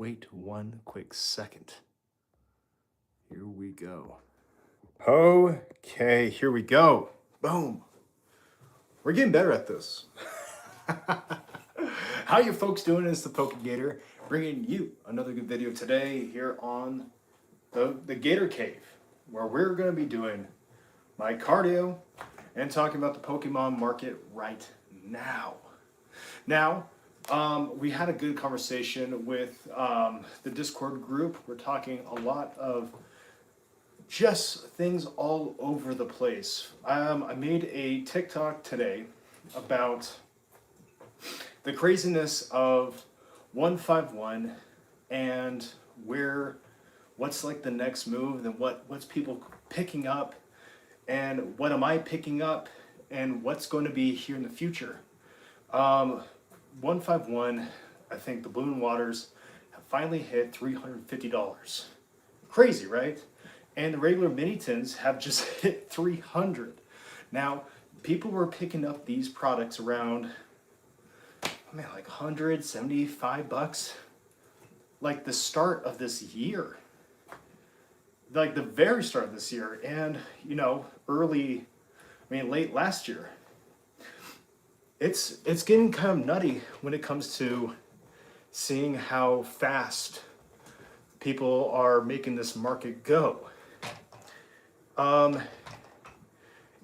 Wait one quick second. Here we go. Okay, here we go. Boom. We're getting better at this. How you folks doing? It's the Pokegator bringing you another good video today here on the Gator Cave, where we're going to be doing my cardio and talking about the Pokemon market right now. Now, we had a good conversation with the Discord group. We're talking a lot of just things all over the place. I made a TikTok today about the craziness of 151 and what's like the next move and what's people picking up and what am I picking up and what's going to be here in the future. 151, I think the Blue and Waters have finally hit $350. Crazy, right? And the regular mini tins have just hit 300. Now, people were picking up these products around, like $175, like the start of this year, like the very start of this year, and late last year. It's getting kind of nutty when it comes to seeing how fast people are making this market go. And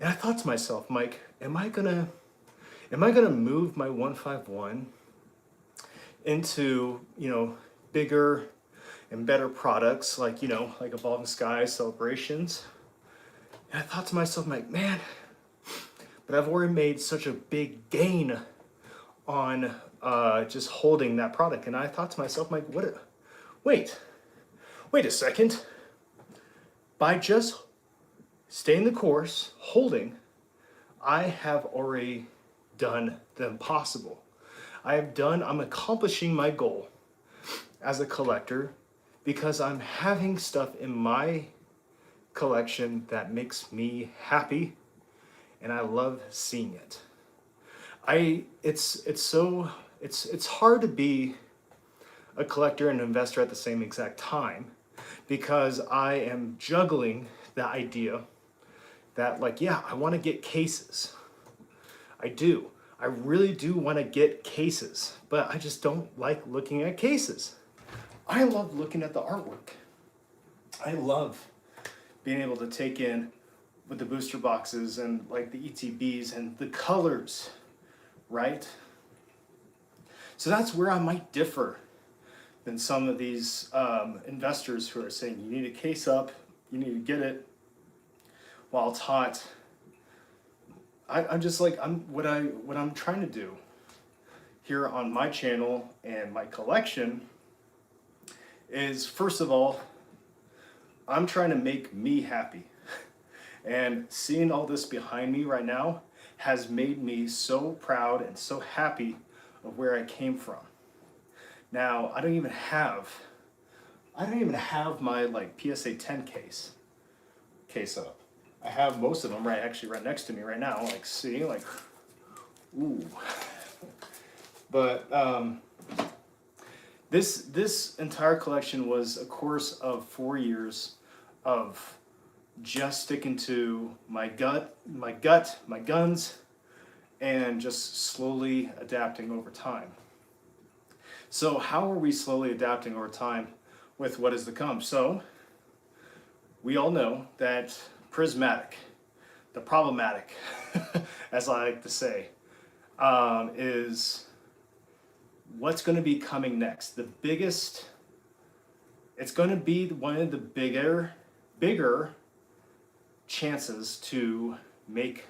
I thought to myself, Mike, am I gonna move my 151 into, bigger and better products like Evolving Skies, Celebrations? And I thought to myself, Mike, man, but I've already made such a big gain on just holding that product. And I thought to myself, Mike, wait a second. By just staying the course, holding, I have already done the impossible. I'm accomplishing my goal as a collector because I'm having stuff in my collection that makes me happy, and I love seeing it. It's hard to be a collector and investor at the same exact time because I am juggling the idea that I want to get cases. I do. I really do want to get cases, but I just don't like looking at cases. I love looking at the artwork. I love being able to take in with the booster boxes and like the ETBs and the colors, right? So that's where I might differ than some of these investors who are saying you need a case up, you need to get it while it's hot. I'm just like, what I'm trying to do here on my channel and my collection is, first of all, I'm trying to make me happy. And seeing all this behind me right now has made me so proud and so happy of where I came from. Now, I don't even have my PSA 10 case up. I have most of them right next to me right now, ooh. But this entire collection was a course of 4 years of just sticking to my guns, and just slowly adapting over time. So how are we slowly adapting over time with what is to come? So we all know that prismatic, the problematic, as I like to say, is what's going to be coming next. It's going to be one of the bigger chances to make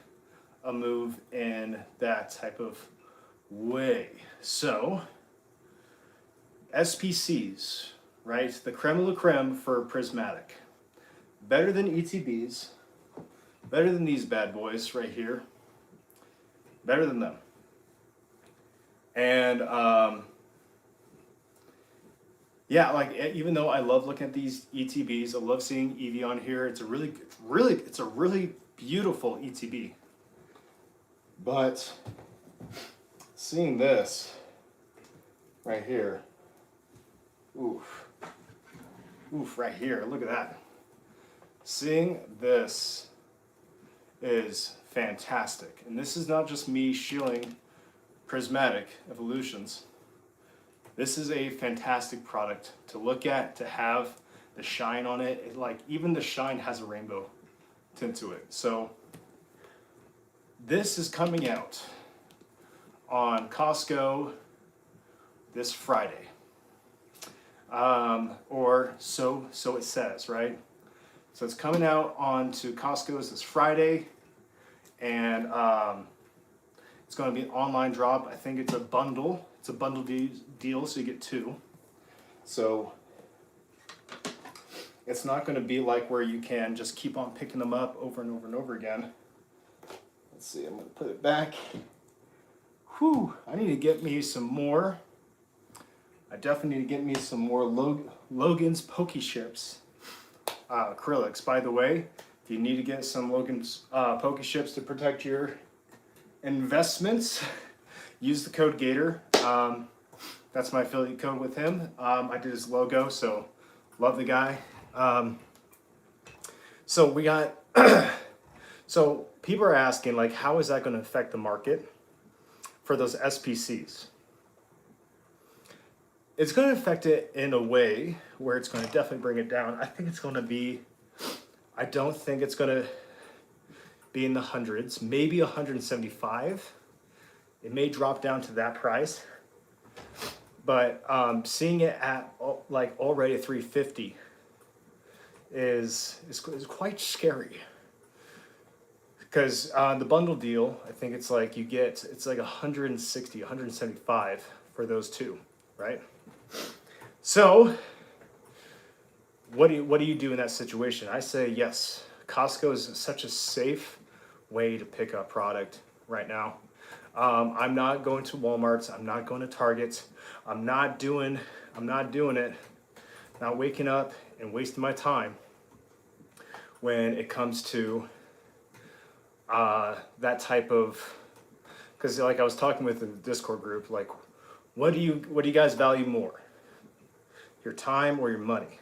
a move in that type of way. So SPCs, right? The creme de la creme for prismatic. Better than ETBs, better than these bad boys right here, better than them. And even though I love looking at these ETBs, I love seeing Eevee on here. It's a really beautiful ETB. But seeing this right here, Oof. Oof, right here. Look at that. Seeing this is fantastic. And this is not just me shilling prismatic evolutions. This is a fantastic product to look at, to have the shine on it. Like, even the shine has a rainbow tint to it. So this is coming out on Costco this Friday. Or so it says, right? So it's coming out onto Costco's this Friday, and it's going to be an online drop. I think it's a bundle. It's a bundle deal, so you get two. So it's not going to be like where you can just keep on picking them up over and over and over again. Let's see, I'm going to put it back. Whew, I need to get me some more. I definitely need to get me some more Logan's Pokeships acrylics. By the way, if you need to get some Logan's Pokeships to protect your investments, use the code Gator. That's my affiliate code with him. I did his logo, so love the guy. So we got, so people are asking, like, how is that going to affect the market for those SPCs? It's going to affect it in a way where it's going to definitely bring it down. I think it's going to be, I don't think it's going to be in the hundreds, maybe 175. It may drop down to that price. But seeing it at like already at 350 is quite scary. Because the bundle deal, I think it's like it's like 160, 175 for those two, right? So, what do you do in that situation? I say yes. Costco is such a safe way to pick up product right now. I'm not going to Walmart's. I'm not going to Target's. I'm not doing it. Not waking up and wasting my time when it comes to that type of. Because like I was talking with the Discord group, like, what do you guys value more? Your time or your money?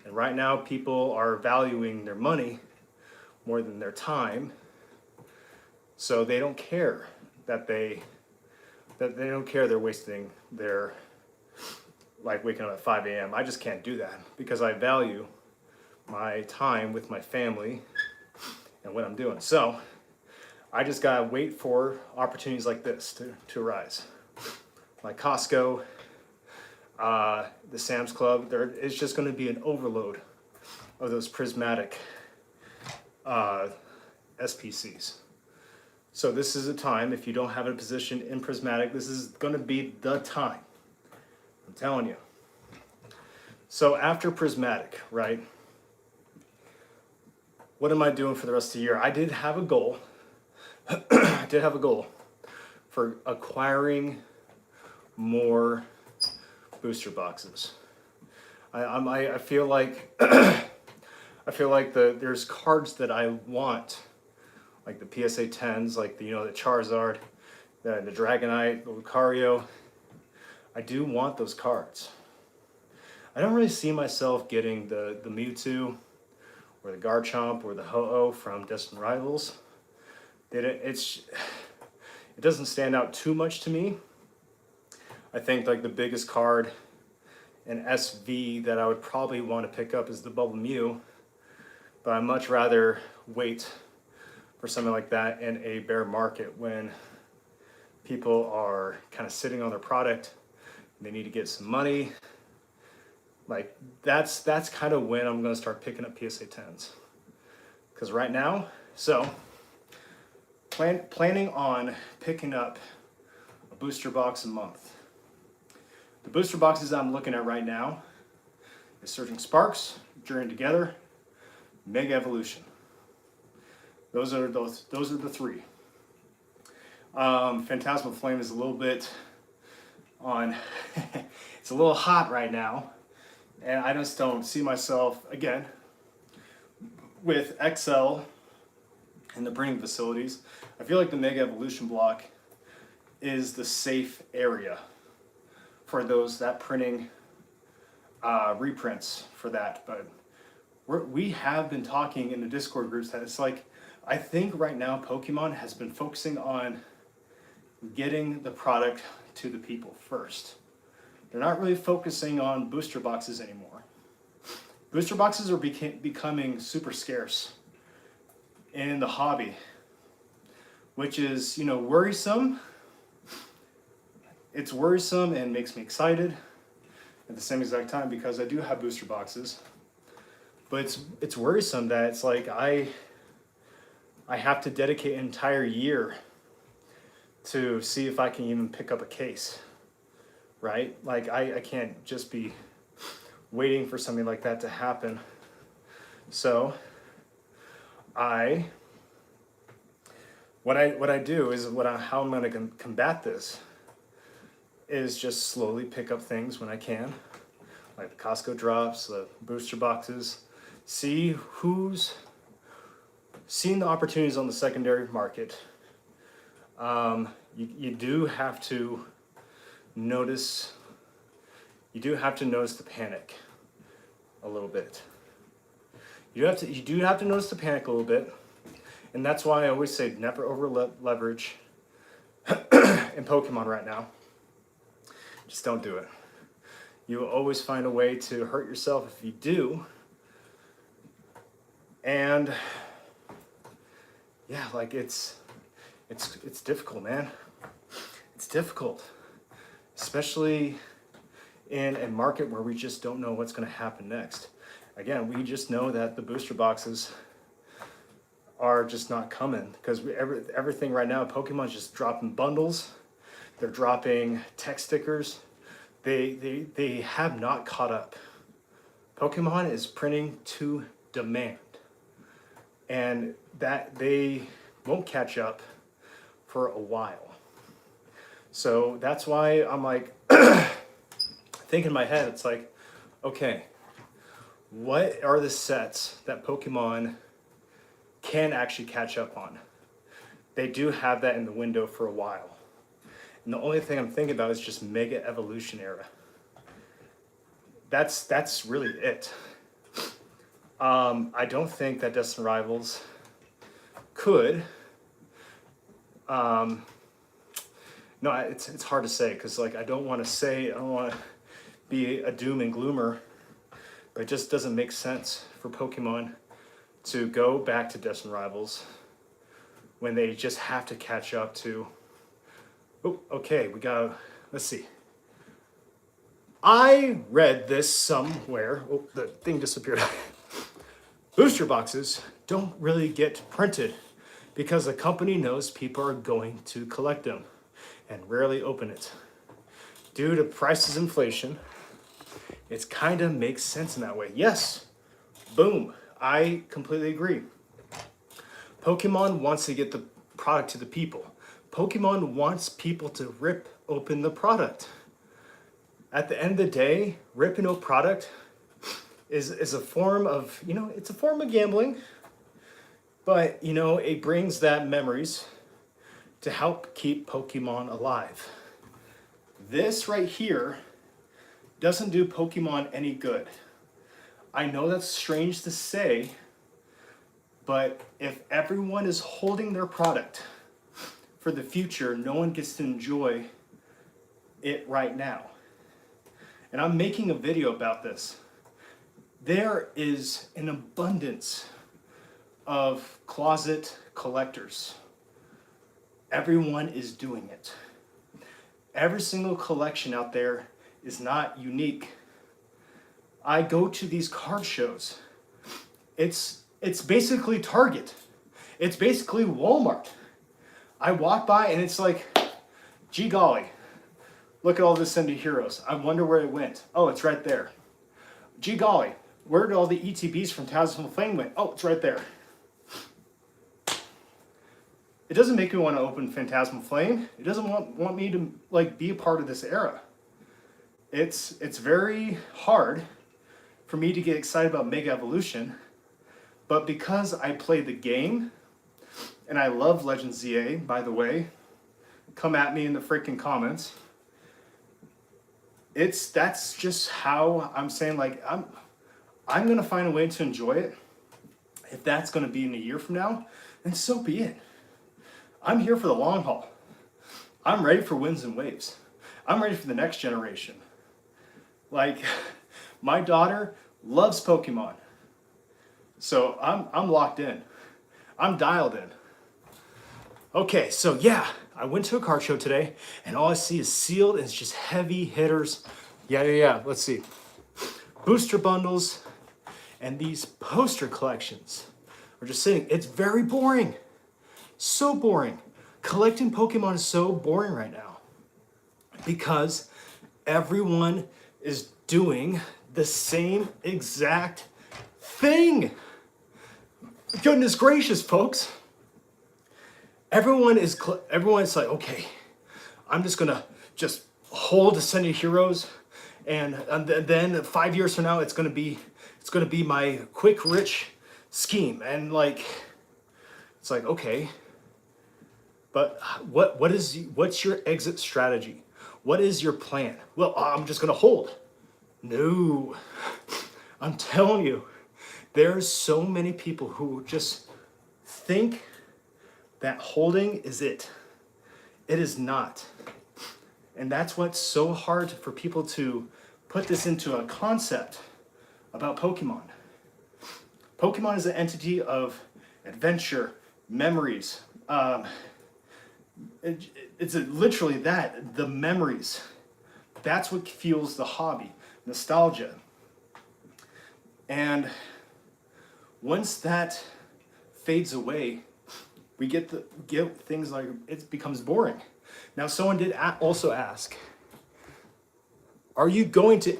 And right now, people are valuing their money more than their time. So they don't care that they don't care they're wasting their, like, waking up at 5 a.m. I just can't do that because I value my time with my family and what I'm doing. So I just gotta wait for opportunities like this to arise. Like Costco, the Sam's Club, it's just going to be an overload of those prismatic SPCs. So this is a time, if you don't have a position in prismatic, this is going to be the time. I'm telling you. So after prismatic, right? What am I doing for the rest of the year? I did have a goal. I did have a goal for acquiring more booster boxes. I feel like there's cards that I want, like the PSA 10s, like the Charizard, the Dragonite, the Lucario. I do want those cards. I don't really see myself getting the Mewtwo or the Garchomp or the Ho-Oh from Distant Rivals. It doesn't stand out too much to me. I think like the biggest card in SV that I would probably want to pick up is the Bubble Mew, but I'd much rather wait for something like that in a bear market when people are kind of sitting on their product and they need to get some money. Like that's kind of when I'm going to start picking up PSA 10s. Because right now, so planning on picking up a booster box a month. The booster boxes I'm looking at right now is Surging Sparks, Journey Together, Mega Evolution. Those are the three. Phantasmal Flame is a little bit on. It's a little hot right now, and I just don't see myself again with XL and the printing facilities. I feel like the Mega Evolution block is the safe area for those that printing reprints for that, but we have been talking in the Discord groups that it's like, I think right now Pokemon has been focusing on getting the product to the people first. They're not really focusing on booster boxes anymore. Booster boxes are becoming super scarce in the hobby, which is, you know, worrisome. It's worrisome and makes me excited at the same exact time because I do have booster boxes. But it's worrisome that it's like I have to dedicate an entire year to see if I can even pick up a case, right? Like I can't just be waiting for something like that to happen. So what I do is how I'm going to combat this is just slowly pick up things when I can, like the Costco drops, the booster boxes, see who's seeing the opportunities on the secondary market. You do have to notice. You do have to notice the panic a little bit. You do have to notice the panic a little bit, and that's why I always say never over leverage in Pokemon right now. Just don't do it. You will always find a way to hurt yourself if you do. And yeah, like it's difficult, man. It's difficult, especially in a market where we just don't know what's going to happen next. Again, we just know that the booster boxes are just not coming because everything right now, Pokemon's just dropping bundles. They're dropping text stickers. They have not caught up. Pokemon is printing to demand, and that they won't catch up for a while. So that's why I'm like, thinking in my head, it's like, okay, what are the sets that Pokemon can actually catch up on? They do have that in the window for a while. And the only thing I'm thinking about is just Mega Evolution era. That's really it. I don't think that Destined Rivals could. No, it's hard to say because like I don't want to be a doom and gloomer, but it just doesn't make sense for Pokemon to go back to Destined Rivals when they just have to catch up to. Oh, okay, let's see. I read this somewhere. Oh, the thing disappeared. Booster boxes don't really get printed because the company knows people are going to collect them and rarely open it. Due to prices inflation, it kind of makes sense in that way. Yes, boom, I completely agree. Pokemon wants to get the product to the people. Pokemon wants people to rip open the product. At the end of the day, ripping a product is a form of, it's a form of gambling, but, it brings that memories to help keep Pokemon alive. This right here doesn't do Pokemon any good. I know that's strange to say, but if everyone is holding their product for the future, no one gets to enjoy it right now. And I'm making a video about this. There is an abundance of closet collectors. Everyone is doing it. Every single collection out there is not unique. I go to these card shows. It's basically Target. It's basically Walmart. I walk by and it's like, gee golly, look at all the Ascended Heroes. I wonder where it went. Oh, it's right there. Gee golly, where did all the ETBs from Phantasmal Flame went? Oh, it's right there. It doesn't make me want to open Phantasmal Flame. It doesn't want me to be a part of this era. It's very hard for me to get excited about Mega Evolution, but because I play the game, and I love Legends ZA, by the way, come at me in the freaking comments. that's just how I'm saying, like, I'm gonna find a way to enjoy it. If that's gonna be in a year from now, then so be it. I'm here for the long haul. I'm ready for winds and waves. I'm ready for the next generation. Like, my daughter loves Pokemon. So I'm locked in. I'm dialed in. Okay, so yeah, I went to a card show today, and all I see is sealed, and it's just heavy hitters. Yeah. Let's see. Booster bundles, and these poster collections are just sitting. It's very boring. So boring. Collecting Pokemon is so boring right now because everyone is doing the same exact thing. Goodness gracious, folks. Everyone's like, okay, I'm just gonna just hold Ascended Heroes, and then 5 years from now, it's gonna be my quick rich scheme, and like, it's like, okay, but what's your exit strategy? What is your plan? Well, I'm just gonna hold. No, I'm telling you, there's so many people who just think that holding is it. It is not. And that's what's so hard for people to put this into a concept about Pokemon. Pokemon is an entity of adventure, memories. It's literally that, the memories. That's what fuels the hobby, nostalgia. And once that fades away, we get things like, it becomes boring. Now, someone did also ask, are you going to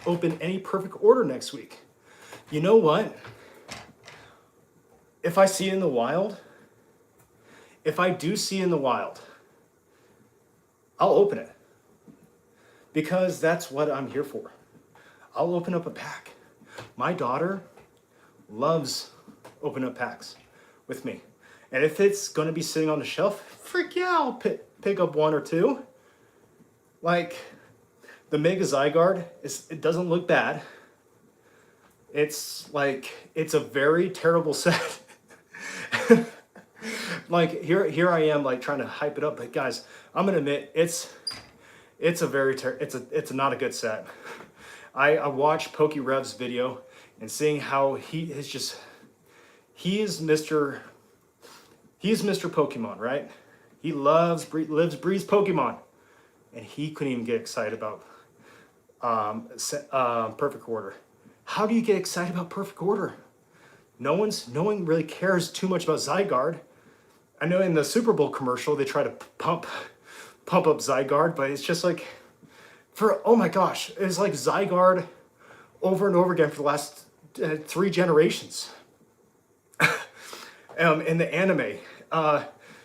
open any perfect order next week? You know what? If I see it in the wild, if I do see in the wild, I'll open it. Because that's what I'm here for. I'll open up a pack. My daughter loves opening up packs with me. And if it's going to be sitting on the shelf, frick yeah, I'll pick up one or two. Like, the Mega Zygarde, it doesn't look bad. It's like, it's a very terrible set. Like, here I am, like, trying to hype it up. But guys, I'm going to admit, it's not a good set. I watched PokeRev's video and seeing how he's Mr. Pokemon, right? He lives, breathes Pokemon. And he couldn't even get excited about Perfect Order. How do you get excited about Perfect Order? No one really cares too much about Zygarde. I know in the Super Bowl commercial, they try to pump up Zygarde, but it's just like, oh my gosh, it's like Zygarde over and over again for the last 3 generations. In the anime,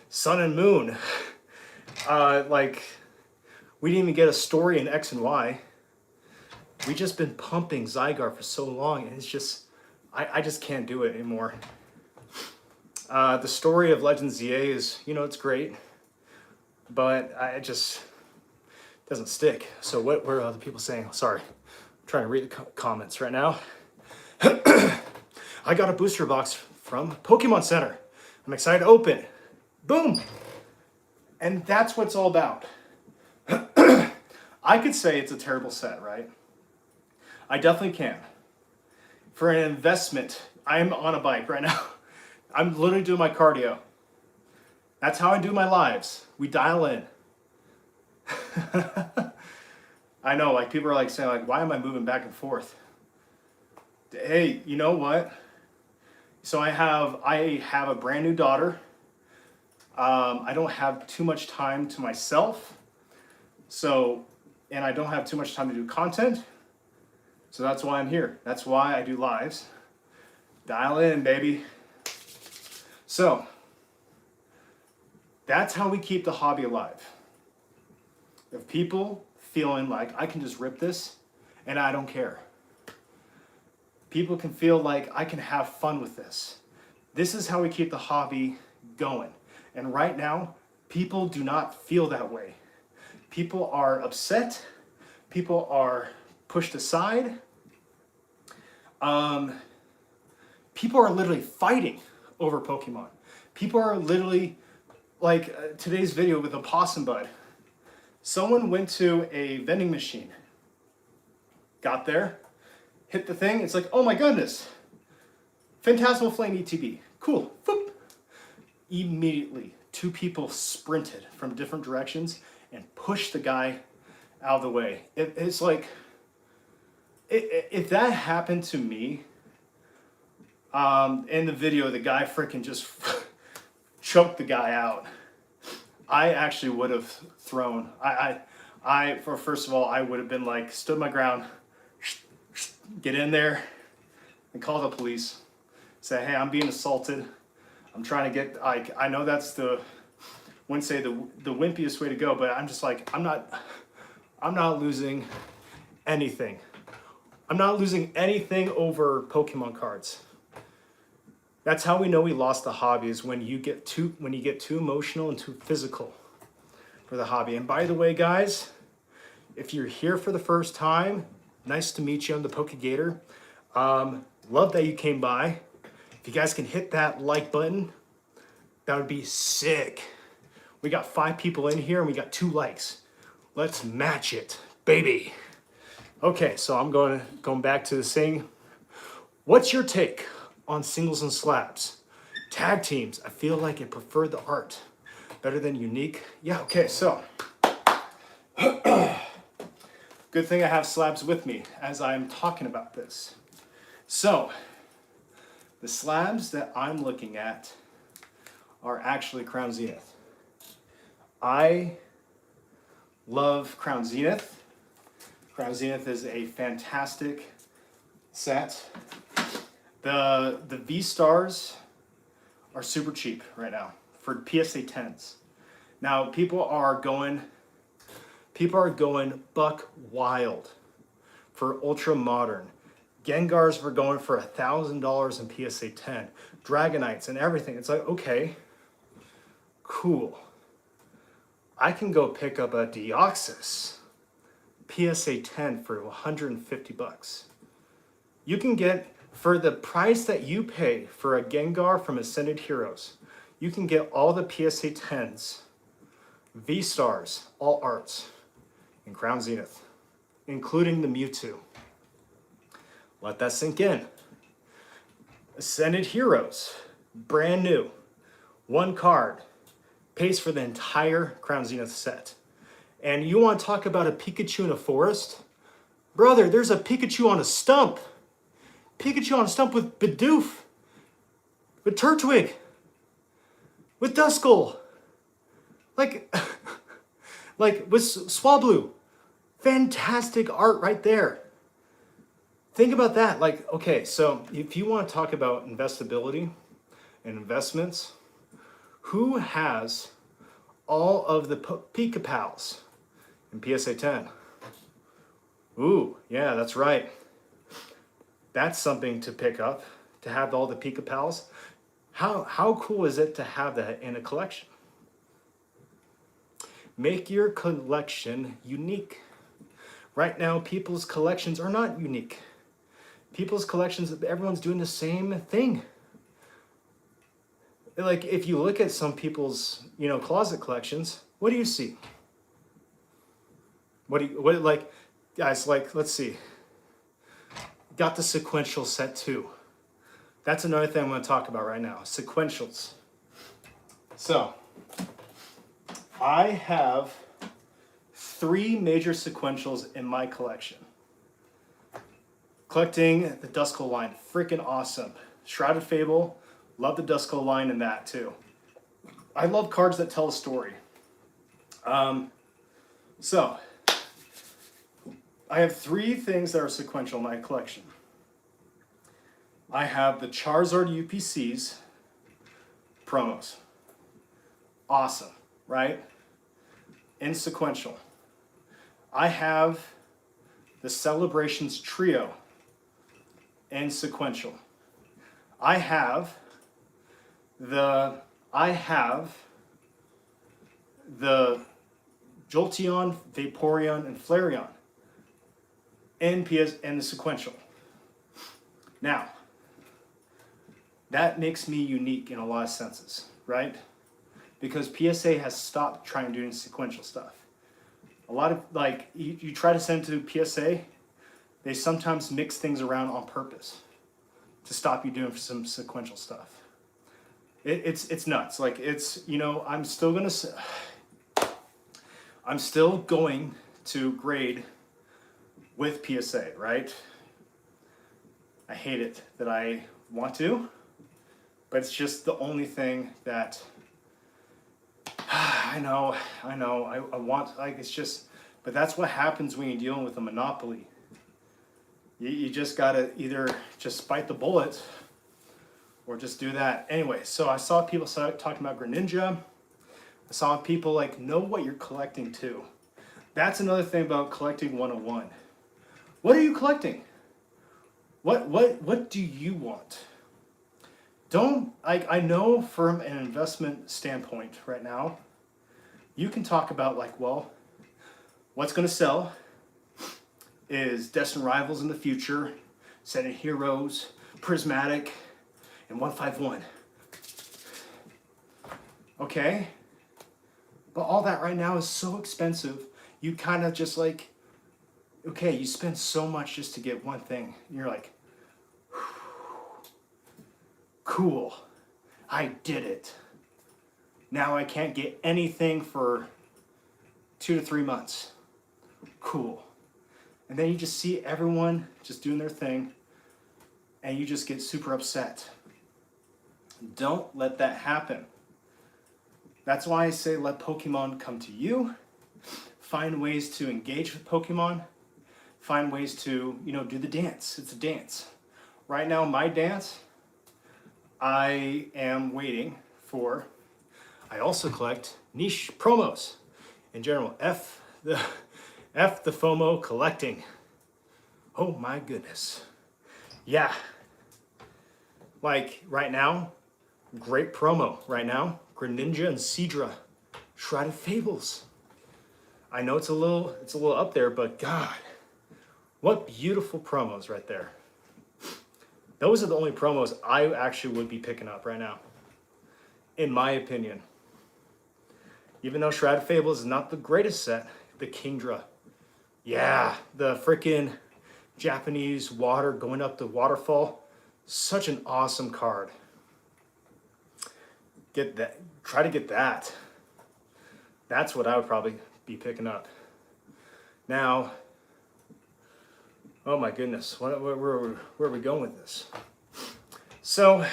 Sun and Moon, like, we didn't even get a story in X and Y. We just been pumping Zygarde for so long, and it's just, I just can't do it anymore. The story of Legends ZA is, it's great, but it just doesn't stick. So what were other people saying? Sorry, I'm trying to read the comments right now. I got a booster box from Pokemon Center. I'm excited to open. Boom! And that's what it's all about. I could say it's a terrible set, right? I definitely can. For an investment, I'm on a bike right now. I'm literally doing my cardio. That's how I do my lives. We dial in. I know, like, people are like saying, like, why am I moving back and forth? Hey, you know what? So I have a brand new daughter. I don't have too much time to myself. And I don't have too much time to do content. So that's why I'm here. That's why I do lives. Dial in, baby. So that's how we keep the hobby alive. If people feeling like I can just rip this and I don't care. People can feel like I can have fun with this. This is how we keep the hobby going. And right now, people do not feel that way. People are upset. People are pushed aside. People are literally fighting over Pokemon. People are literally, like today's video with the Possum Bud. Someone went to a vending machine, got there, hit the thing, it's like, oh my goodness, Phantasmal Flame ETB, cool, boop. Immediately, 2 people sprinted from different directions and pushed the guy out of the way. It's like, if that happened to me, in the video, the guy freaking just choked the guy out. I actually would have thrown. First of all, I would have been like, stood my ground, get in there, and call the police. Say, hey, I'm being assaulted. I'm trying to get, I know that's wouldn't say the wimpiest way to go, but I'm just like, I'm not losing anything. I'm not losing anything over Pokemon cards. That's how we know we lost the hobby, is when you get too emotional and too physical for the hobby. And by the way, guys, if you're here for the first time, nice to meet you. I'm the Pokegator. Love that you came by. If you guys can hit that like button, that would be sick. We got 5 people in here and we got 2 likes. Let's match it, baby. Okay, so I'm going back to the saying. What's your take on singles and slabs? Tag teams, I feel like I prefer the art better than unique. Yeah, okay, so good thing I have slabs with me as I'm talking about this. So the slabs that I'm looking at are actually Crown Zenith. I love Crown Zenith. Crown Zenith is a fantastic set. The V-Stars are super cheap right now for PSA 10s. Now people are going buck wild for ultra modern. Gengars were going for $1,000 in PSA 10. Dragonites and everything. It's like, okay, cool. I can go pick up a Deoxys PSA 10 for 150 bucks. You can get, for the price that you pay for a Gengar from Ascended Heroes, you can get all the PSA 10s, V-Stars, all arts, in Crown Zenith, including the Mewtwo. Let that sink in. Ascended Heroes, brand new, 1 card, pays for the entire Crown Zenith set. And you want to talk about a Pikachu in a forest? Brother, there's a Pikachu on a stump. Pikachu on a stump with Bidoof, with Turtwig, with Duskull, like with Swablu. Fantastic art right there. Think about that. Like, okay, so if you want to talk about investability and investments, who has all of the Pika Pals in PSA 10? Ooh, yeah, that's right. That's something to pick up, to have all the Pika Pals. How cool is it to have that in a collection? Make your collection unique. Right now, people's collections are not unique. People's collections, everyone's doing the same thing. Like, if you look at some people's, closet collections, what do you see? Like, guys, like, let's see. Got the sequential set too. That's another thing I'm going to talk about right now. Sequentials. So, I have 3 major sequentials in my collection. Collecting the Duskull line, freaking awesome. Shrouded Fable, love the Duskull line in that too. I love cards that tell a story. So, I have 3 things that are sequential in my collection. I have the Charizard UPCs promos. Awesome, right? In sequential. I have the Celebrations Trio in sequential. I have the Jolteon, Vaporeon, and Flareon and the sequential. Now, that makes me unique in a lot of senses, right? Because PSA has stopped trying to do sequential stuff. A lot of, like, you try to send to PSA, they sometimes mix things around on purpose to stop you doing some sequential stuff. It's nuts. Like, it's, you know, I'm still going to grade with PSA, right? I hate it that I want to, but it's just the only thing that I know, I want, like, it's just, but that's what happens when you're dealing with a monopoly. You just gotta either just bite the bullet or just do that. Anyway, so I saw people talking about Greninja. I saw people like, know what you're collecting too. That's another thing about collecting 101. What are you collecting? What do you want? Don't, like, I know from an investment standpoint right now, you can talk about like, well, what's going to sell is Destined Rivals in the future, Ascended Heroes, Prismatic, and 151. Okay? But all that right now is so expensive, you kind of just like, okay, you spend so much just to get one thing. And you're like, cool, I did it. Now I can't get anything for 2 to 3 months. Cool. And then you just see everyone just doing their thing, and you just get super upset. Don't let that happen. That's why I say let Pokemon come to you. Find ways to engage with Pokemon. Find ways to, you know, do the dance. It's a dance. Right now, my dance, I am waiting for, I also collect niche promos in general. F the FOMO collecting. Oh my goodness. Yeah. Like right now, great promo right now. Greninja and Seadra, Shrouded Fables. I know it's a little up there, but God, what beautiful promos right there. Those are the only promos I actually would be picking up right now, in my opinion. Even though Shrouded Fables is not the greatest set, the Kingdra. Yeah, the freaking Japanese water going up the waterfall. Such an awesome card. Get that. Try to get that. That's what I would probably be picking up. Now, oh my goodness, where are we going with this? So,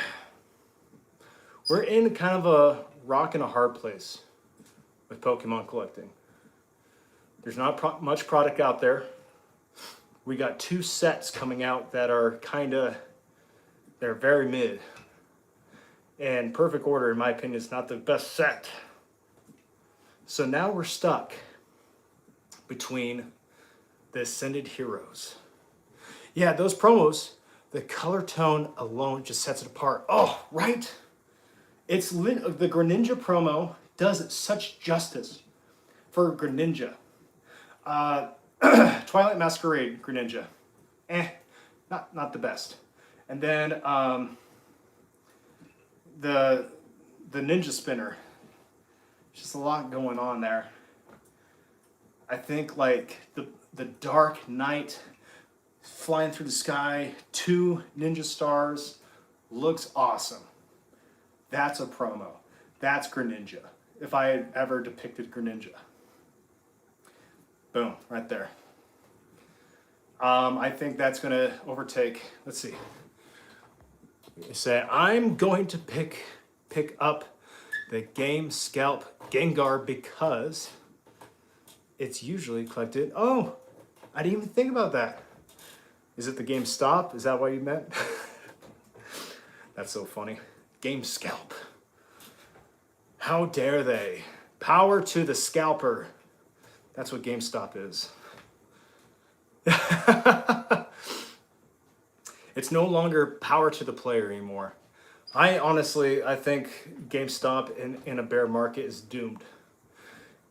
we're in kind of a rock and a hard place with Pokemon collecting. There's not much product out there. We got 2 sets coming out that are they're very mid. And Perfect Order, in my opinion, is not the best set. So now we're stuck between the Ascended Heroes. Yeah, those promos, the color tone alone just sets it apart. Oh, right? It's the Greninja promo does such justice for Greninja. Twilight Masquerade Greninja. Not the best. And then the Ninja Spinner. Just a lot going on there. I think like the Dark Knight flying through the sky, 2 ninja stars, looks awesome. That's a promo. That's Greninja. If I had ever depicted Greninja. Boom, right there. I think that's gonna overtake, let's see. Say I'm going to pick up the Game Scalp Gengar because it's usually collected. Oh, I didn't even think about that. Is it the Game Stop? Is that what you meant? That's so funny. Game Scalp. How dare they? Power to the scalper. That's what GameStop is. It's no longer power to the player anymore. I think GameStop in a bear market is doomed.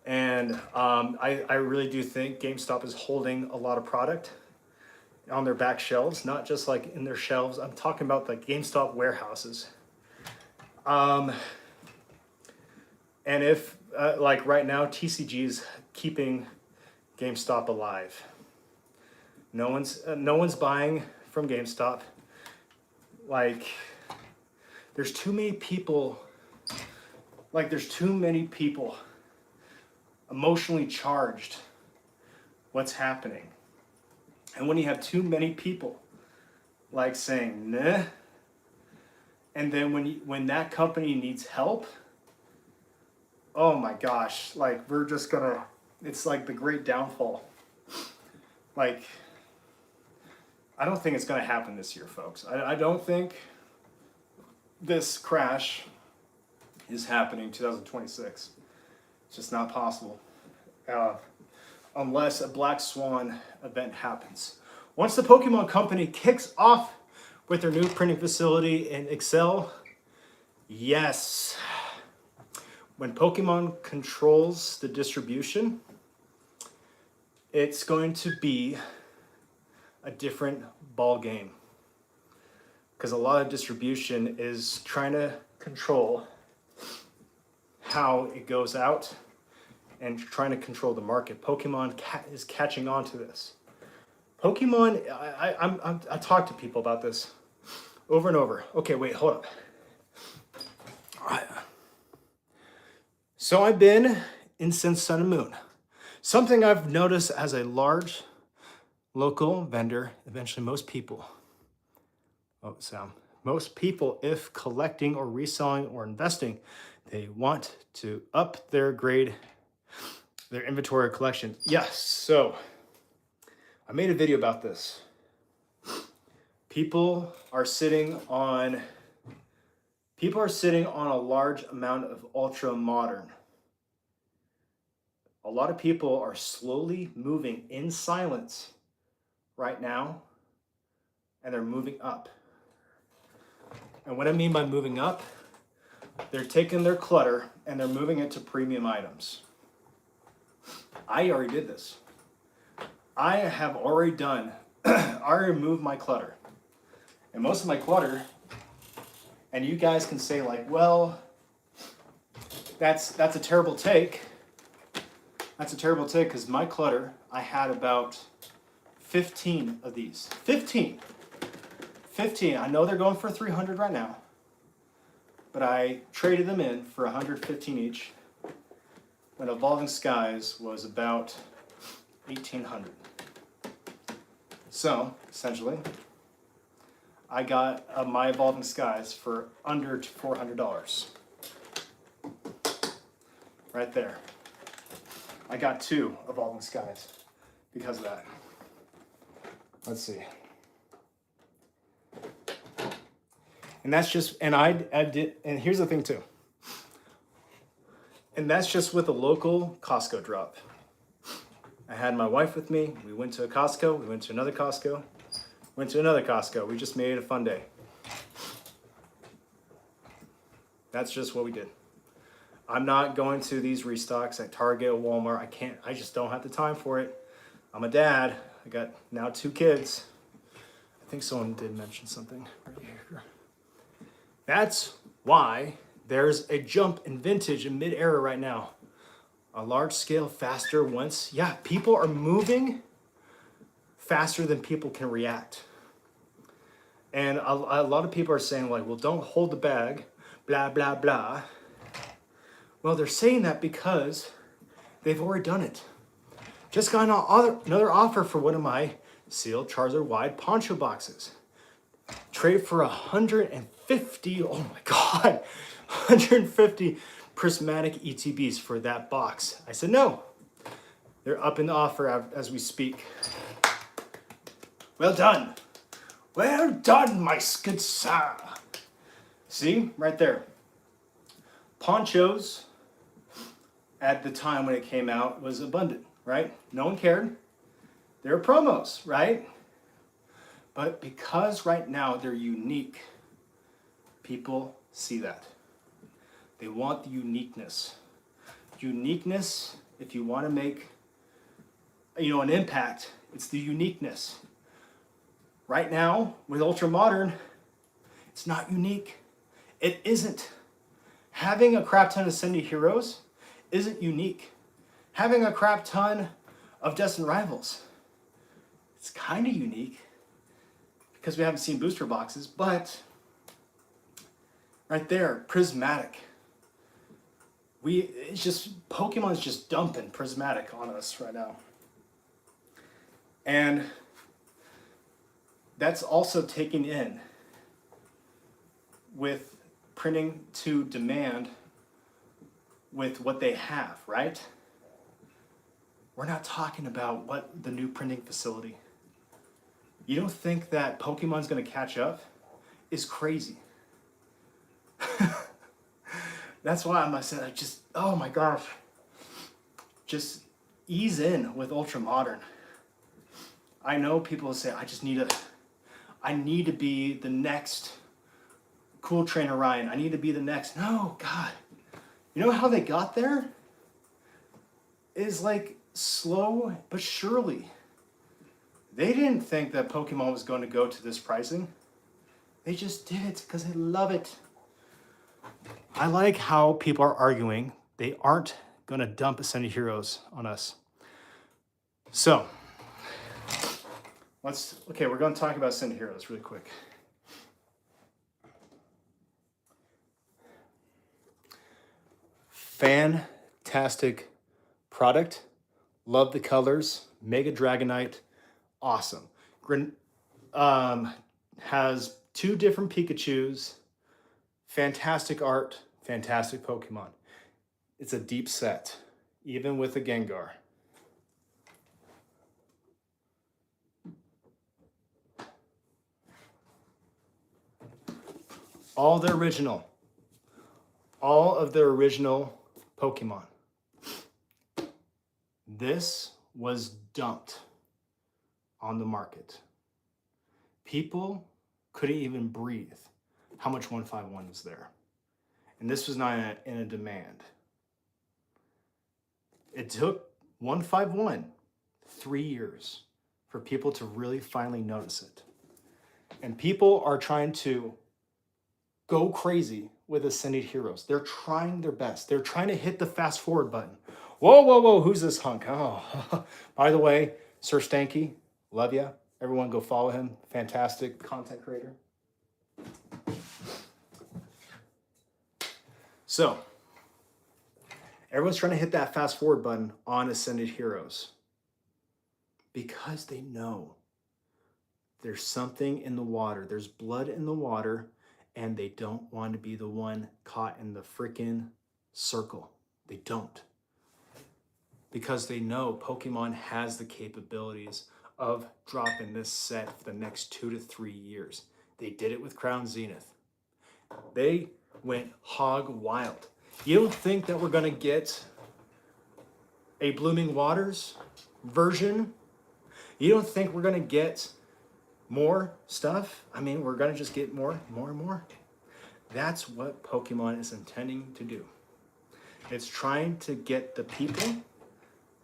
And I really do think GameStop is holding a lot of product. on their back shelves, not just like in their shelves. I'm talking about the GameStop warehouses. And if, like right now, TCG is keeping GameStop alive. No one's buying from GameStop. Like, there's too many people. Like, there's too many people emotionally charged. What's happening? And when you have too many people, like saying nah, and then when that company needs help, oh my gosh, like we're just gonna. It's like the great downfall. Like, I don't think it's going to happen this year, folks. I don't think this crash is happening 2026. It's just not possible. Unless a black swan event happens. Once the Pokemon company kicks off with their new printing facility in Excel, yes. When Pokemon controls the distribution, it's going to be a different ball game, because a lot of distribution is trying to control how it goes out and trying to control the market. Pokemon is catching on to this. Pokemon, I talk to people about this over and over. Okay, wait, hold up. All right. So I've been in since Sun and Moon. Something I've noticed as a large local vendor, eventually most people, most people, if collecting or reselling or investing, they want to up their grade, their inventory collection. Yes, so I made a video about this. People are sitting on a large amount of ultra modern. A lot of people are slowly moving in silence right now, and they're moving up. And what I mean by moving up, they're taking their clutter and they're moving it to premium items. I already did this. I have already done, I already removed my clutter. And most of my clutter, and you guys can say like, well, that's a terrible take. That's a terrible take, because my clutter, I had about 15 of these. 15. I know they're going for 300 right now, but I traded them in for 115 each when Evolving Skies was about 1,800. So, essentially, I got my Evolving Skies for under $400. Right there. I got 2 Evolving Skies because of that. Let's see. And that's just, and I did, and here's the thing too. And that's just with a local Costco drop. I had my wife with me. We went to a Costco. We went to another Costco. Went to another Costco. We just made it a fun day. That's just what we did. I'm not going to these restocks at Target or Walmart. I just don't have the time for it. I'm a dad. I got now 2 kids. I think someone did mention something right here. That's why there's a jump in vintage in mid-era right now. A large scale, faster once. Yeah, people are moving faster than people can react. And a lot of people are saying like, well, don't hold the bag, blah, blah, blah. Well, they're saying that because they've already done it. Just got another offer for one of my sealed Charizard wide poncho boxes. Trade for 150, oh my God, 150 prismatic ETBs for that box. I said no. They're up in the offer as we speak. Well done. Well done, my good sir. See, right there. Ponchos, at the time when it came out, was abundant, right? No one cared. They were promos, right? But because right now they're unique, people see that. They want the uniqueness. Uniqueness, if you want to make, an impact, it's the uniqueness. Right now, with Ultra Modern, it's not unique. It isn't. Having a crap ton of Ascended Heroes isn't unique. Having a crap ton of Destined Rivals, it's kind of unique because we haven't seen booster boxes, but right there, Prismatic. It's just, Pokemon's just dumping Prismatic on us right now. And that's also taken in with printing to demand with what they have, right? We're not talking about what the new printing facility. You don't think that Pokemon's gonna catch up? Is crazy. That's why I'm saying, just, oh my gosh. Just ease in with Ultra Modern. I know people say, I need to be the next Cool Trainer Ryan. I need to be the next. No, God. You know how they got there? Is like slow but surely. They didn't think that Pokemon was going to go to this pricing. They just did it because they love it. I like how people are arguing they aren't going to dump Ascended Heroes on us. So, we're going to talk about Ascended Heroes really quick. Fantastic product. Love the colors. Mega Dragonite. Awesome. Has 2 different Pikachus. Fantastic art. Fantastic Pokemon. It's a deep set, even with a Gengar. All of the original Pokemon. This was dumped on the market. People couldn't even breathe how much 151 was there. And this was not in a demand. It took 151 3 years for people to really finally notice it. And people are trying to go crazy with Ascended Heroes. They're trying their best. They're trying to hit the fast forward button. Whoa, who's this hunk? Oh, by the way, Sir Stanky, love ya. Everyone go follow him. Fantastic content creator. So, everyone's trying to hit that fast forward button on Ascended Heroes because they know there's something in the water. There's blood in the water, and they don't want to be the one caught in the freaking circle. They don't. Because they know Pokemon has the capabilities of dropping this set for the next 2 to 3 years. They did it with Crown Zenith. They went hog wild. You don't think that we're going to get a Blooming Waters version? You don't think we're going to get more stuff? I mean, we're going to just get more and more. That's what Pokemon is intending to do. It's trying to get the people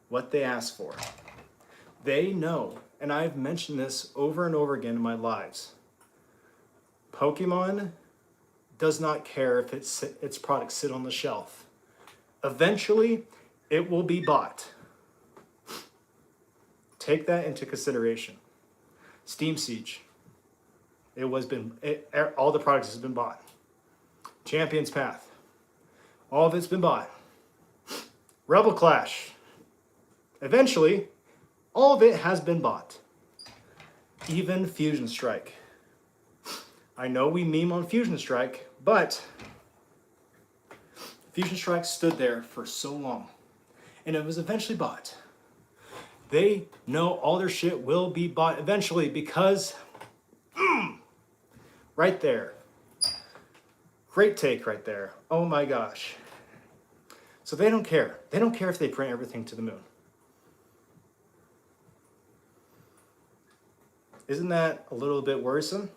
what they ask for. They know, and I've mentioned this over and over again in my lives, Pokemon does not care if its products sit on the shelf. Eventually, it will be bought. Take that into consideration. Steam Siege. All the products has been bought. Champion's Path. All of it's been bought. Rebel Clash. Eventually, all of it has been bought. Even Fusion Strike. I know we meme on Fusion Strike, but Fusion Strike stood there for so long, and it was eventually bought. They know all their shit will be bought eventually because, right there. Great take right there. Oh my gosh. So they don't care. They don't care if they print everything to the moon. Isn't that a little bit worrisome?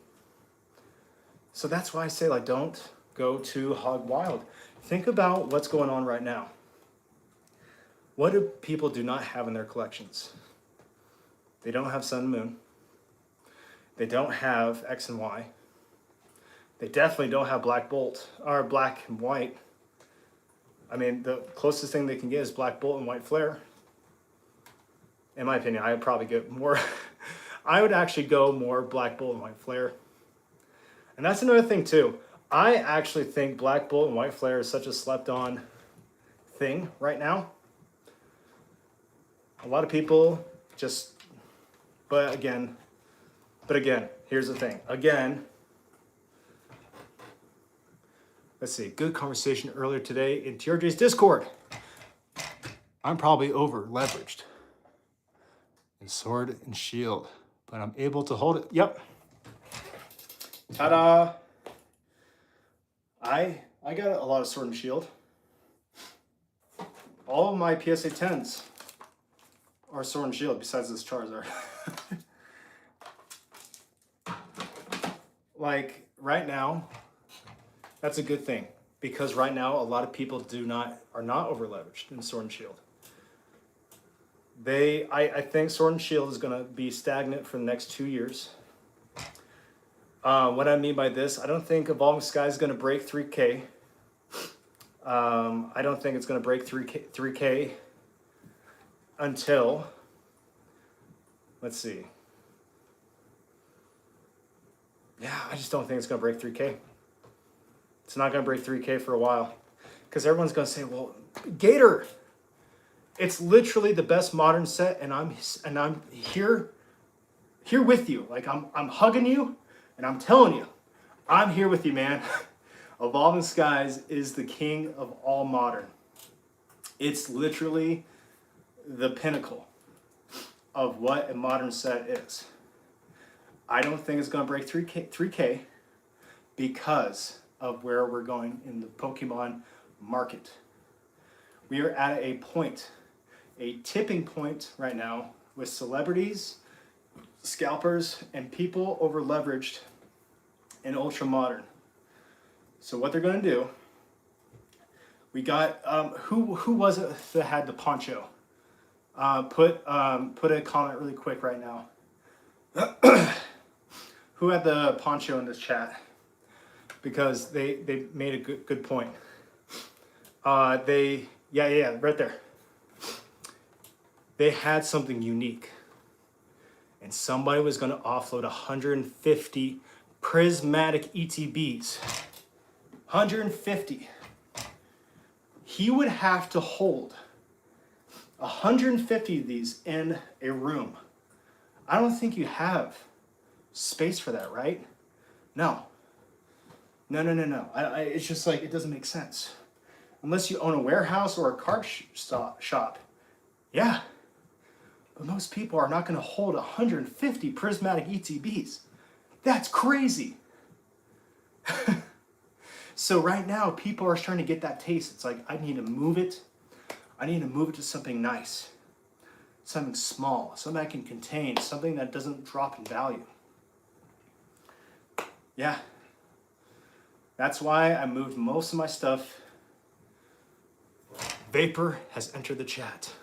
So that's why I say, like, don't go too hog wild. Think about what's going on right now. What do people do not have in their collections? They don't have Sun and Moon. They don't have X and Y. They definitely don't have Black Bolt or Black and White. I mean, the closest thing they can get is Black Bolt and White Flare. In my opinion, I would probably get more. I would actually go more Black Bolt and White Flare. And that's another thing too. I actually think Black Bolt and White Flare is such a slept-on thing right now. A lot of people just, but again, here's the thing. Again, let's see, good conversation earlier today in TRJ's Discord. I'm probably over leveraged in Sword and Shield, but I'm able to hold it. Yep. Ta-da. I got a lot of Sword and Shield. All of my PSA 10s are Sword and Shield besides this Charizard. Like right now, that's a good thing because right now a lot of people are not over leveraged in Sword and Shield. I think Sword and Shield is going to be stagnant for the next 2 years. What I mean by this, I don't think Evolving Sky is going to break 3K. I don't think it's going to break 3K until, let's see. Yeah, I just don't think it's going to break 3K. It's not going to break 3K for a while. Because everyone's going to say, well, Gator, it's literally the best modern set, and I'm here with you. Like I'm hugging you, and I'm telling you, I'm here with you, man. Evolving Skies is the king of all modern. It's literally the pinnacle of what a modern set is. I don't think it's going to break 3K because of where we're going in the Pokemon market. We are at a point, a tipping point right now with celebrities, scalpers, and people over leveraged in ultra modern. So what they're going to do, we got, who was it that had the poncho? Put a comment really quick right now. Who had the poncho in this chat? Because they made a good point. Yeah, right there. They had something unique. And somebody was going to offload 150 prismatic ETBs. 150. He would have to hold 150 of these in a room. I don't think you have space for that, right? No. It's just like, it doesn't make sense. Unless you own a warehouse or a card shop. Yeah. But most people are not going to hold 150 prismatic ETBs. That's crazy. So right now, people are trying to get that taste. It's like, I need to move it. I need to move it to something nice. Something small. Something I can contain. Something that doesn't drop in value. Yeah. That's why I moved most of my stuff. Vapor has entered the chat.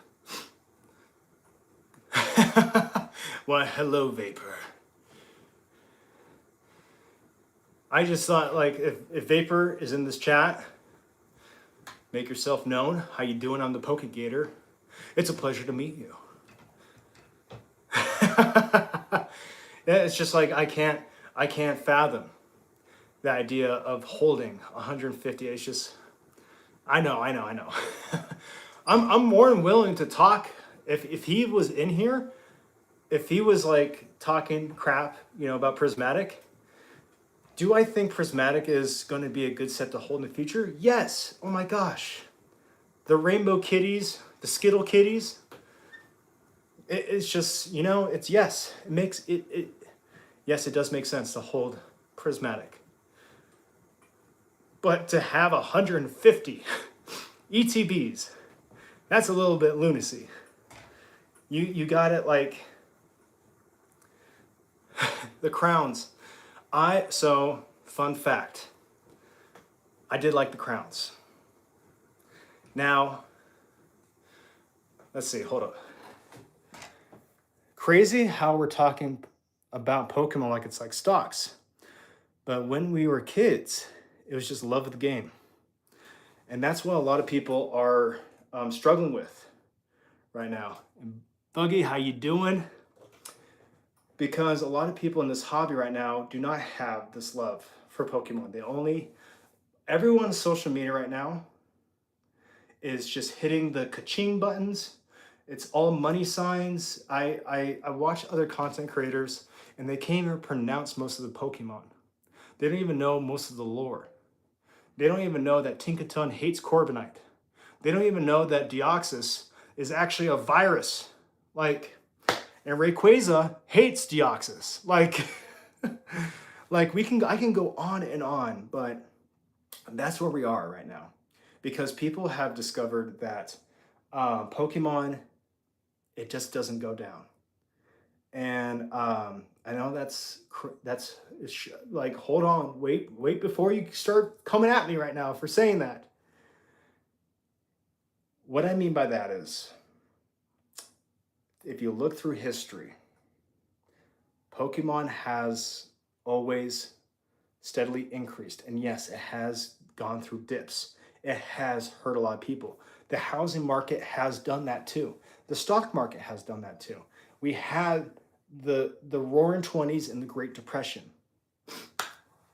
Why, hello, Vapor. I just thought, like, if Vapor is in this chat, make yourself known. How you doing on the Pokegator? It's a pleasure to meet you. Yeah, it's just like I can't fathom the idea of holding 150. It's just, I know. I'm more than willing to talk. If he was in here, if he was like talking crap, about Prismatic, do I think Prismatic is going to be a good set to hold in the future? Yes. Oh my gosh. The Rainbow Kitties, the Skittle Kitties, it's just, it's yes. It makes it yes, it does make sense to hold Prismatic. But to have 150 ETBs, that's a little bit lunacy. You got it like the crowns. So fun fact, I did like the crowns. Now, let's see, hold up. Crazy how we're talking about Pokemon like it's like stocks. But when we were kids, it was just love of the game. And that's what a lot of people are struggling with right now. And Buggy, how you doing? Because a lot of people in this hobby right now do not have this love for Pokemon. Everyone's social media right now is just hitting the ka-ching buttons. It's all money signs. I watch other content creators and they can't even pronounce most of the Pokemon. They don't even know most of the lore. They don't even know that Tinkaton hates Corviknight. They don't even know that Deoxys is actually a virus. Like, and Rayquaza hates Deoxys. Like, I can go on and on, but that's where we are right now. Because people have discovered that Pokemon, it just doesn't go down. And I know that's like, hold on, wait before you start coming at me right now for saying that. What I mean by that is, if you look through history, Pokemon has always steadily increased. And yes, it has gone through dips. It has hurt a lot of people. The housing market has done that too. The stock market has done that too. We had the roaring 20s and the Great Depression.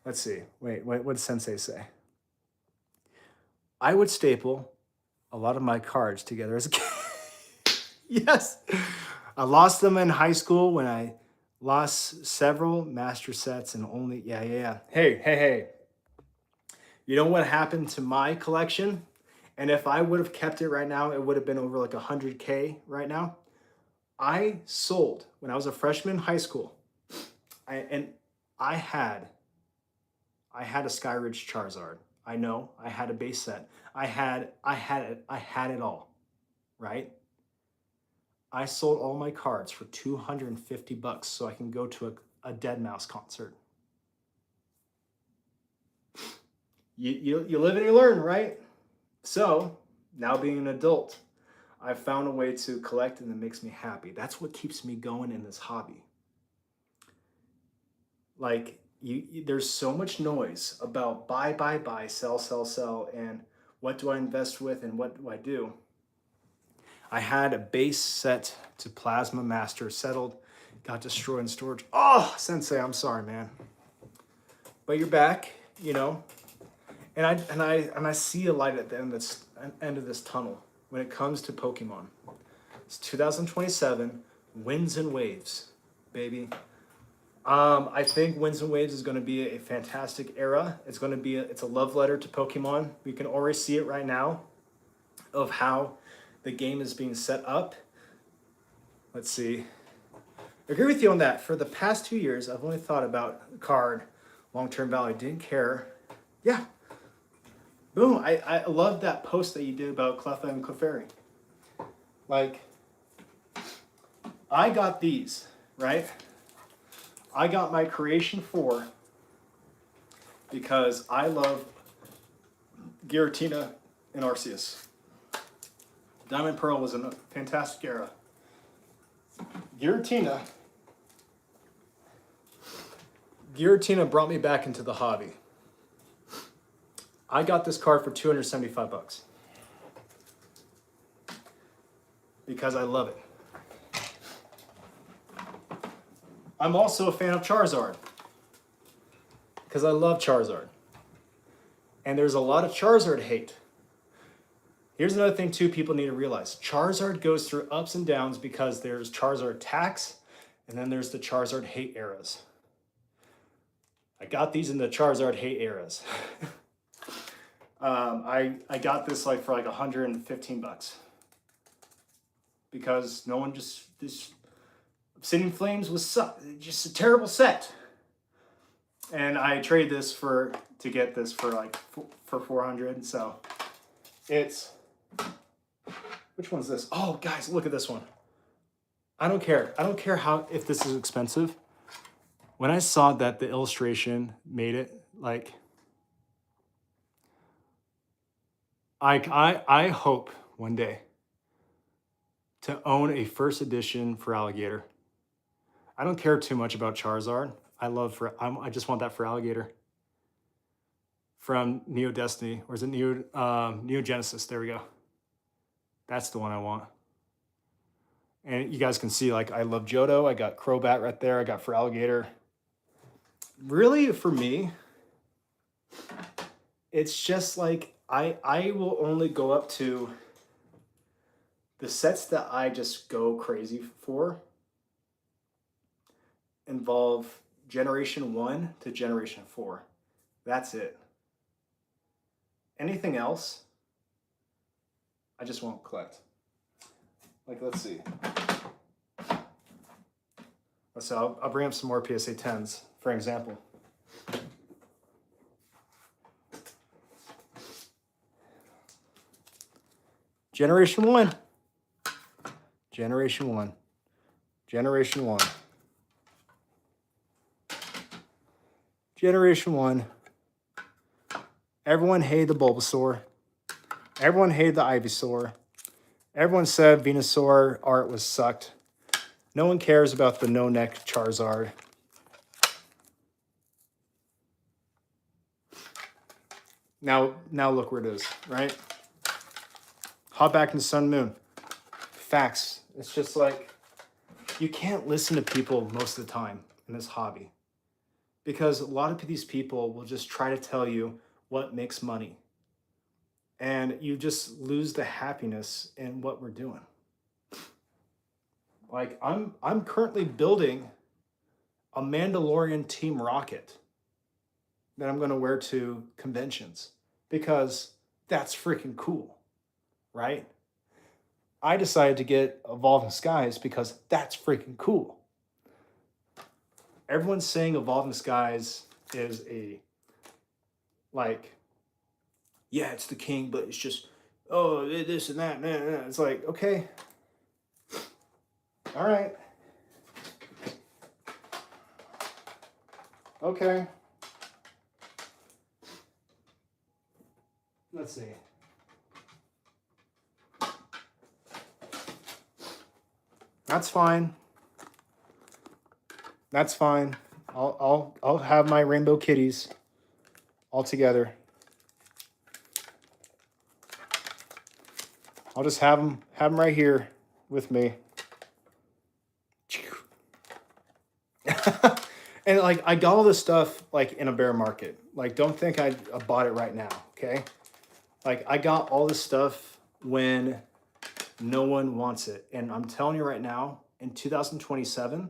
Let's see. Wait, what did Sensei say? I would staple a lot of my cards together as a kid. Yes. I lost them in high school when I lost several master sets and only, yeah. Hey. You know what happened to my collection? And if I would have kept it right now, it would have been over like 100K right now. I sold when I was a freshman in high school. I had a Skyridge Charizard. I know, I had a base set. I had it all, right? I sold all my cards for $250 so I can go to a Deadmau5 concert. You live and you learn, right? So now being an adult, I've found a way to collect and it makes me happy. That's what keeps me going in this hobby. Like, there's so much noise about buy, sell, and what do I invest with and what do I do? I had a base set to Plasma Master settled, got destroyed in storage. Oh, Sensei, I'm sorry, man. But you're back, you know. And I see a light at the end of this tunnel when it comes to Pokemon. It's 2027, Winds and Waves, baby. I think Winds and Waves is going to be a fantastic era. It's going to be it's a love letter to Pokemon. We can already see it right now of how the game is being set up. Let's see. I agree with you on that. For the past 2 years, I've only thought about the card, long-term value. Didn't care. Yeah. Boom. I love that post that you did about Cleffa and Clefairy. Like, I got these, right? I got my Creation 4 because I love Giratina and Arceus. Diamond Pearl was a fantastic era. Giratina brought me back into the hobby. I got this card for $275 because I love it. I'm also a fan of Charizard because I love Charizard. And there's a lot of Charizard hate. Here's another thing too people need to realize. Charizard goes through ups and downs because there's Charizard tax and then there's the Charizard hate eras. I got these in the Charizard hate eras. I got this like for like $115 because no one this Obsidian Flames was just a terrible set. And I traded this to get this for for 400. So it's, which one's this? Oh, guys, look at this one. I don't care. I don't care if this is expensive. When I saw that the illustration made it, like, I hope one day to own a first edition for Alligator. I don't care too much about Charizard. I just want that for Alligator from Neo Destiny, or is it Neo Genesis? There we go. That's the one I want. And you guys can see, like, I love Johto. I got Crobat right there. I got for Alligator. Really, for me, it's just like I will only go up to the sets that I just go crazy for involve Generation 1 to Generation 4. That's it. Anything else, I just won't collect. Like, let's see. So I'll bring up some more PSA 10s, for example. Generation 1. Generation 1. Generation 1. Generation 1. Everyone hated the Bulbasaur. Everyone hated the Ivysaur. Everyone said Venusaur art was sucked. No one cares about the no-neck Charizard. Now look where it is, right? Hop back into Sun and Moon. Facts. It's just like, you can't listen to people most of the time in this hobby, because a lot of these people will just try to tell you what makes money, and you just lose the happiness in what we're doing. Like, I'm currently building a Mandalorian Team Rocket that I'm going to wear to conventions, because that's freaking cool, right? I decided to get Evolving Skies because that's freaking cool. Everyone's saying Evolving Skies is yeah, it's the king, but it's just, oh, this and that. Nah. It's like, okay. All right. Okay. Let's see. That's fine. That's fine. I'll have my rainbow kitties all together. I'll just have them right here with me. And like, I got all this stuff like in a bear market. Like, don't think I bought it right now, okay? Like, I got all this stuff when no one wants it. And I'm telling you right now, in 2027,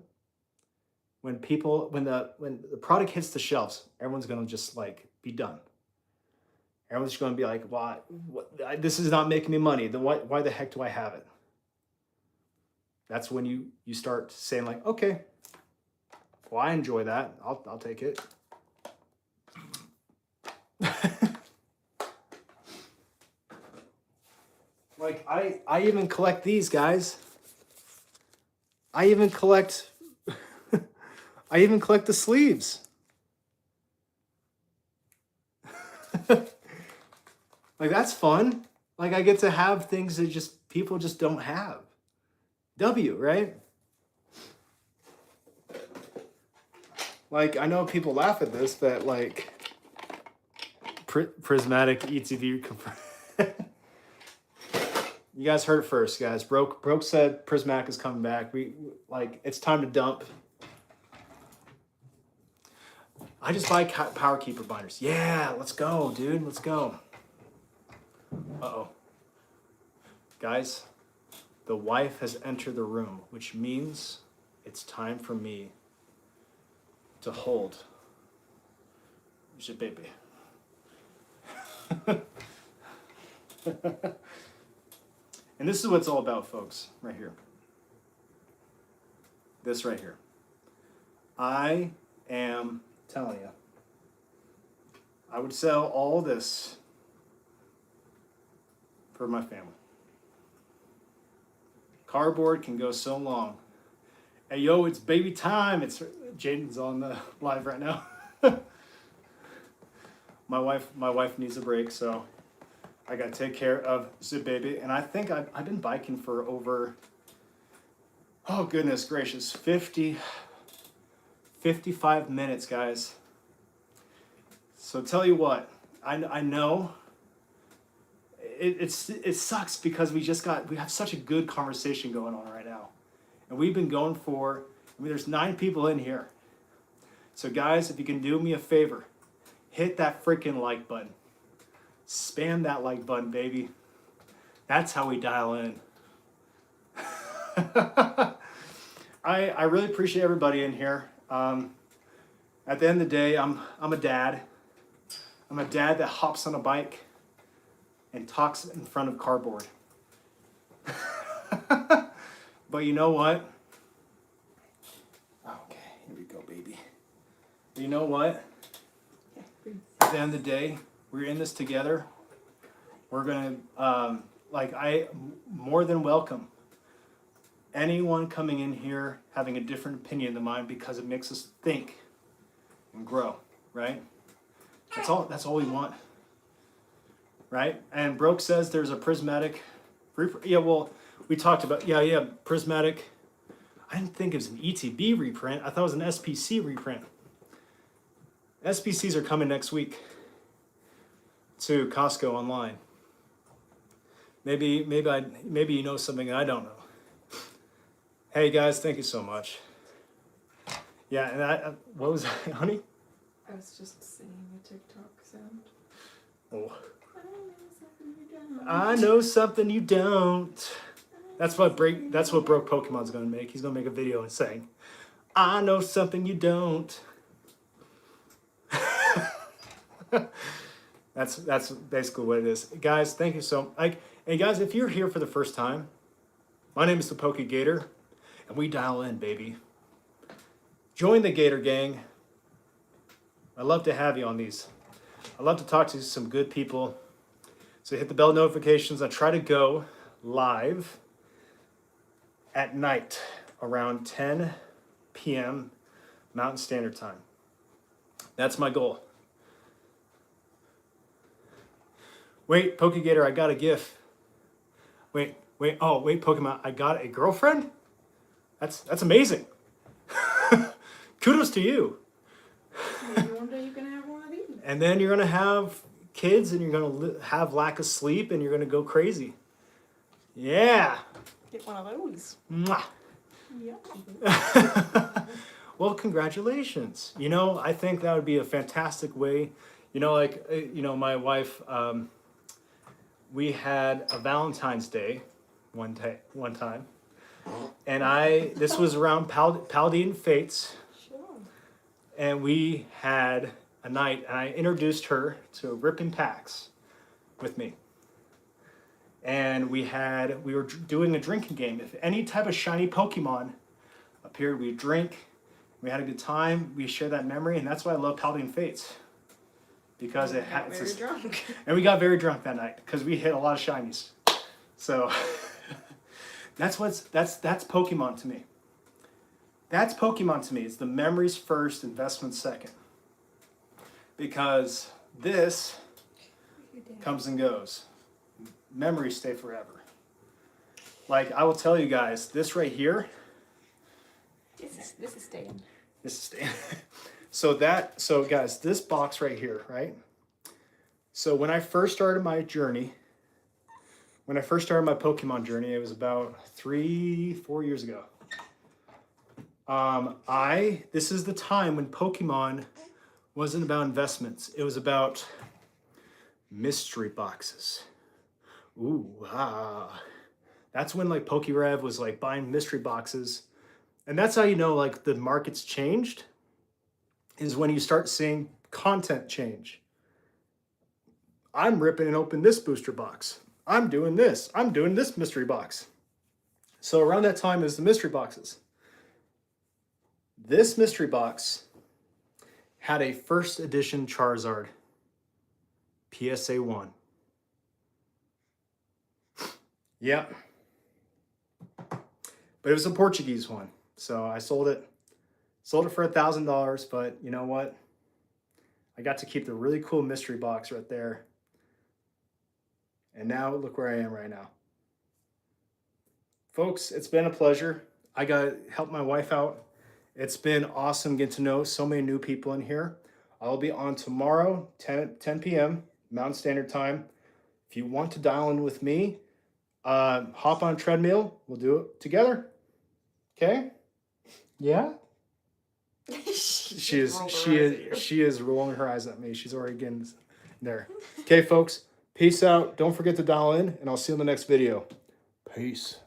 when the product hits the shelves, everyone's gonna just like be done. Everyone's just gonna be like, why? This is not making me money. Then why the heck do I have it? That's when you start saying like, okay, well, I enjoy that. I'll take it. Like, I even collect these, guys. I even collect the sleeves. Like, that's fun. Like, I get to have things that just people just don't have. W, right? Like, I know people laugh at this, but like, prismatic ETV. You guys heard it first, guys. Broke said prismatic is coming back. It's time to dump. I just buy Power Keeper binders. Yeah, let's go, dude. Let's go. Uh-oh. Guys, the wife has entered the room, which means it's time for me to hold the baby. And this is what it's all about, folks, right here. This right here. I am telling you, I would sell all this for my family. Cardboard can go so long. Hey, yo, it's baby time. Jaden's on the live right now. My wife needs a break, so I got to take care of the baby. And I think I've been biking for over, oh goodness gracious, 50, 55 minutes, guys. So tell you what, I know it sucks because we have such a good conversation going on right now. And we've been going for, there's 9 people in here. So guys, if you can do me a favor, hit that freaking like button. Spam that like button, baby. That's how we dial in. I really appreciate everybody in here. At the end of the day, I'm a dad. I'm a dad that hops on a bike and talks in front of cardboard. But you know what? Okay, here we go, baby. But you know what? At the end of the day, we're in this together. We're gonna, I more than welcome anyone coming in here having a different opinion than mine because it makes us think and grow, right? That's all we want, right? And Broke says there's a prismatic, we talked about, prismatic. I didn't think it was an ETB reprint. I thought it was an SPC reprint. SPCs are coming next week to Costco online. Maybe you know something I don't know. Hey guys, thank you so much. Yeah, and what was that, honey? I was just singing a TikTok sound. Oh. I know something you don't. I know something you don't. That's what Broke Pokemon's gonna make. He's gonna make a video and saying, I know something you don't. That's basically what it is. Guys, thank you so much. Hey guys, if you're here for the first time, my name is the Poke Gator, and we dial in, baby. Join the Gator Gang. I love to have you on these. I love to talk to some good people. So hit the bell notifications. I try to go live at night around 10 p.m. Mountain Standard Time. That's my goal. Wait, Pokegator, I got a gift. Wait, Pokemon, I got a girlfriend? That's amazing. Kudos to you. Maybe one day you can have one of these. And then you're gonna have kids, and you're gonna have lack of sleep, and you're gonna go crazy. Yeah. Get one of those. Mwah. Yeah. Well, congratulations. I think that would be a fantastic way. My wife, we had a Valentine's Day one time. And this was around Paladin Fates. Sure. And we had a night, and I introduced her to ripping packs with me. And we were doing a drinking game. If any type of shiny Pokemon appeared, we'd drink. We had a good time. We shared that memory, and that's why I love Paladin Fates. Because it had very drunk. And we got very drunk that night because we hit a lot of shinies. So that's Pokemon to me. That's Pokemon to me. It's the memories first, investment second. Because this comes and goes. Memories stay forever. Like, I will tell you guys, this right here. This is staying. This is staying. So guys, this box right here, right? So when I first started my journey, my Pokemon journey, it was about 3-4 years ago. This is the time when Pokemon wasn't about investments. It was about mystery boxes. That's when like PokeRev was like buying mystery boxes. And that's how you know like the market's changed, is when you start seeing content change. I'm ripping and open this booster box. I'm doing this mystery box. So around that time is the mystery boxes. This mystery box had a first edition Charizard, PSA 1. Yep. But it was a Portuguese one. So I sold it for $1,000, but you know what? I got to keep the really cool mystery box right there. And now look where I am right now. Folks, it's been a pleasure. I got to help my wife out It's been awesome getting to know so many new people in here. I'll be on tomorrow, 10 p.m. Mountain Standard Time. If you want to dial in with me, hop on a treadmill. We'll do it together. Okay? Yeah? She is rolling her eyes at me. She's already getting there. Okay, folks. Peace out. Don't forget to dial in, and I'll see you in the next video. Peace.